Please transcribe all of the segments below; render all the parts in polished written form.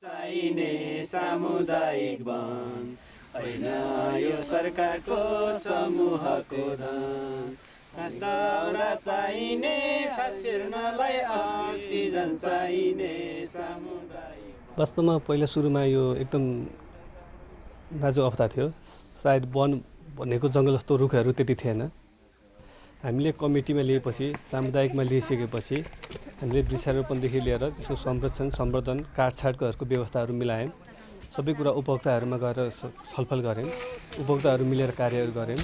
चाहिने सामुदायिक वन होइन यो सरकारको समूहको धन दाउरा चाहिने सास फेर्नलाई अक्सिजन चाहिने सामुदायिक। वास्तवमा पहिला सुरुमा यो एकदम नाजुक अवस्था थियो। सायद वन भनेको जङ्गल जस्तो रुखहरू त्यति थिएन। हामीले कमिटीमा लिएपछि सामुदायिकमा लिइसकेपछि हामीले वृक्षारोपणदेखि लिएर त्यसको संरक्षण संवर्धन काटछाटको व्यवस्थाहरू मिलायौँ। सबै कुरा उपभोक्ताहरूमा गएर छलफल गऱ्यौँ। उपभोक्ताहरू मिलेर कार्यहरू गऱ्यौँ।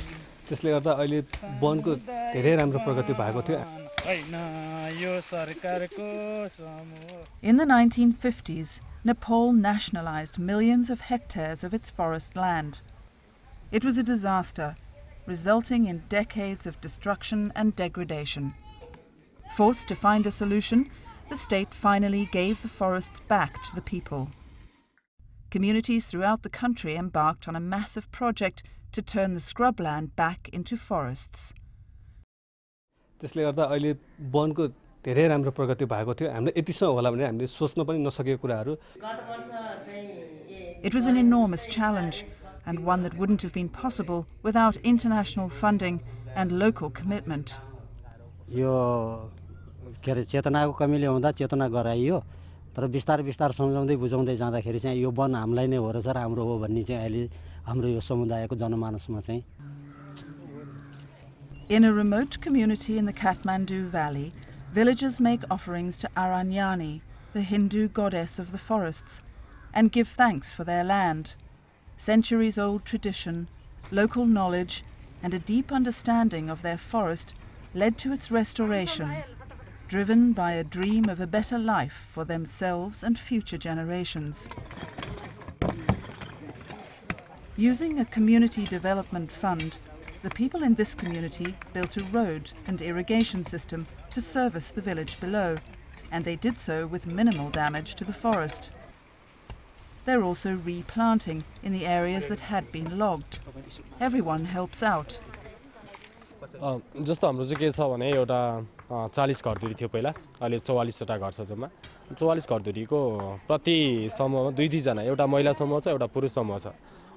त्यसले गर्दा अहिले वनको धेरै राम्रो प्रगति भएको थियो। In the 1950s, Nepal nationalized millions of hectares of its forest land. It was a disaster, resulting in decades of destruction and degradation. Forced to find a solution, the state finally gave the forests back to the people. Communities throughout the country embarked on a massive project to turn the scrubland back into forests. त्यसले गर्दा अहिले वनको धेरै राम्रो प्रगति भएको थियो। हामीले यतिसम्म होला भने हामीले सोच्न पनि नसकेको कुराहरू। It was an enormous challenge, and one that wouldn't have been possible without international funding and local commitment. यो के अरे चेतनाको कमीले हुँदा चेतना गराइयो, तर बिस्तारै बिस्तारै सम्झाउँदै बुझाउँदै जाँदाखेरि चाहिँ यो वन हामीलाई नै हो र सर हाम्रो हो भन्ने चाहिँ अहिले हाम्रो यो समुदायको जनमानसमा चाहिँ। In a remote community in the Kathmandu Valley, villagers make offerings to Aranyani, the Hindu goddess of the forests, and give thanks for their land. Centuries-old tradition, local knowledge, and a deep understanding of their forest led to its restoration, driven by a dream of a better life for themselves and future generations. Using a community development fund, the people in this community built a road and irrigation system to service the village below, and they did so with minimal damage to the forest. They're also replanting in the areas that had been logged. Everyone helps out. जस्तो हाम्रो चाहिँ के छ भने एउटा 40 घरधुरी थियो पहिला, अहिले 44 वटा घर छ जम्मा। 44 घरधुरीको प्रति समूहमा 2-2 जना, एउटा महिला समूह छ, एउटा पुरुष समूह छ।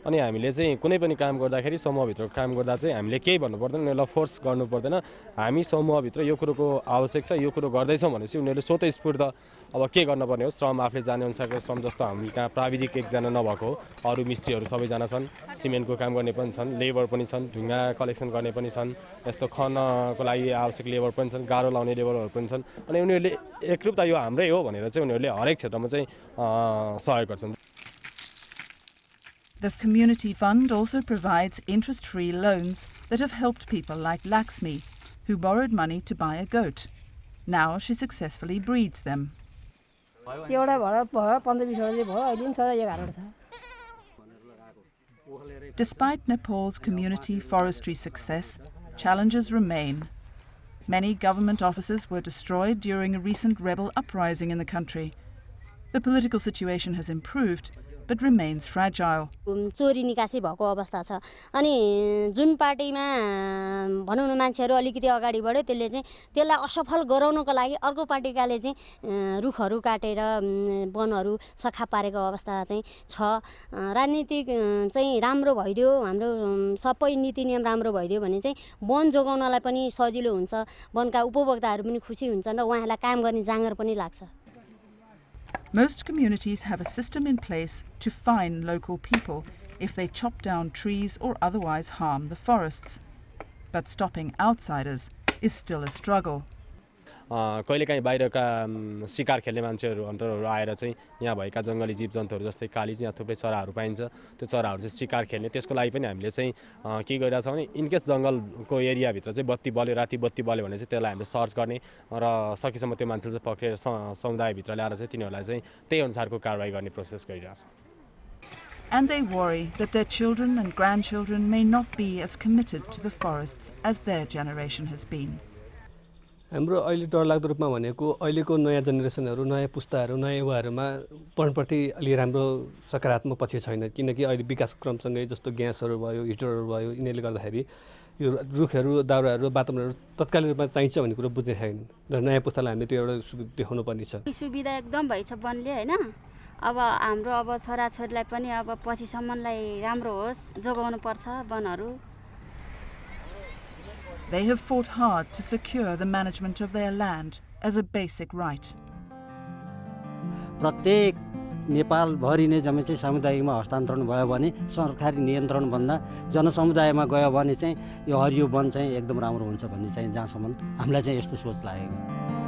अनि हामीले चाहिँ कुनै पनि काम गर्दाखेरि समूहभित्र काम गर्दा चाहिँ हामीले केही भन्नु पर्दैन, उनीहरुलाई फोर्स गर्नु पर्दैन। हामी समूहभित्र यो कुरोको आवश्यक छ, यो कुरो गर्दै छौं भनेपछि उनीहरुले स्वतस्फूर्त अब के गर्न पर्ने हो, श्रम आफूले जाने अनुसारको श्रम जस्तो हामी कहाँ प्राविधिक एकजना नभएको हो, अरु मिस्त्रीहरु सबैजना छन्, सिमेन्टको काम गर्ने पनि छन्, लेबर पनि छन्, ढुङ्गा कलेक्सन गर्ने पनि छन्, यस्तो खनको लागि आवश्यक लेबर पनि छन्, गारो लाउने लेबरहरु पनि छन्। अनि उनीहरुले एकरूपता यो हाम्रै हो भनेर चाहिँ उनीहरुले हरेक क्षेत्रमा चाहिँ सहयोग गर्छन्। The community fund also provides interest-free loans that have helped people like Laxmi, who borrowed money to buy a goat. Now she successfully breeds them. Despite Nepal's community forestry success, challenges remain. Many government offices were destroyed during a recent rebel uprising in the country. The political situation has improved, but remains fragile. चोरी निकासी भएको अवस्था छ अनि जुन पार्टीमा भनौं न मान्छेहरु अलिकति अगाडि बढ्यो त्यसले चाहिँ त्यसलाई असफल गराउनको लागि अर्को पार्टीकाले चाहिँ रुखहरु काटेर वनहरु सखा पारेको अवस्था चाहिँ छ। राजनीतिक चाहिँ राम्रो भइदियो, हाम्रो सबै नीति नियम राम्रो भइदियो भने चाहिँ वन जोगाउनलाई पनि सजिलो हुन्छ, वनका उपभोक्ताहरु पनि खुशी हुन्छन् र उहाँलाई काम गर्ने जाँगर पनि लाग्छ। Most communities have a system in place to fine local people if they chop down trees or otherwise harm the forests. But stopping outsiders is still a struggle. कहिलेकाहीँ बाहिरका शिकार खेल्ने मान्छेहरु हन्टरहरु आएर चाहिँ यहाँ भएका जंगली जीवजन्तुहरु जस्तै काली यहाँ थुप्रै चराहरु पाइन्छ, त्यो चराहरु चाहिँ शिकार खेल्ने, त्यसको लागि पनि हामीले चाहिँ के गरिरहेका छौं भने इनकेस जंगलको एरिया भित्र चाहिँ बत्ती बल्यो, राति बत्ती बल्यो भने चाहिँ त्यसलाई हामीले सर्च गर्ने र सकेसम्म त्यो मान्छे चाहिँ पक्रेर समुदाय भित्र ल्याएर चाहिँ तिनीहरुलाई चाहिँ त्यही अनुसारको कारबाही गर्ने प्रोसेस गरिरहेका छौं। And they worry that their children and grandchildren may not be as committed to the forests as their generation has been. हाम्रो अहिले डरलाग्दो रूपमा भनेको अहिलेको नयाँ जेनेरेसनहरु, नयाँ पुस्ताहरु, नयाँ युवाहरुमा पढ्नप्रति अलि राम्रो सकारात्मक पक्ष छैन, किनकि अहिले विकास क्रमसँगै जस्तो ग्यासहरु भयो, हिटरहरु भयो, यिनीहरूले गर्दाखेरि यो रुखहरु, दाउराहरु, वातावरणहरु तत्कालीन रूपमा चाहिन्छ भन्ने कुरा बुझ्ने छैन र नयाँ पुस्तालाई हामीले त्यो एउटा देखाउनु पर्ने छ। सुविधा एकदम भइछ वनले हैन। अब हाम्रो अब छोराछोरीलाई पनि अब पछिसम्मलाई राम्रो होस् जोगाउनुपर्छ वनहरू। They have fought hard to secure the management of their land as a basic right. प्रत्येक नेपालभरि नै जमिन चाहिँ सामुदायिकमा हस्तान्तरण भयो भने सरकारी नियन्त्रणभन्दा जनसमुदायमा गयो भने चाहिँ यो हरियो वन चाहिँ एकदम राम्रो हुन्छ भन्ने चाहिँ जहाँसम्म हामीलाई चाहिँ यस्तो सोच लागेको छ।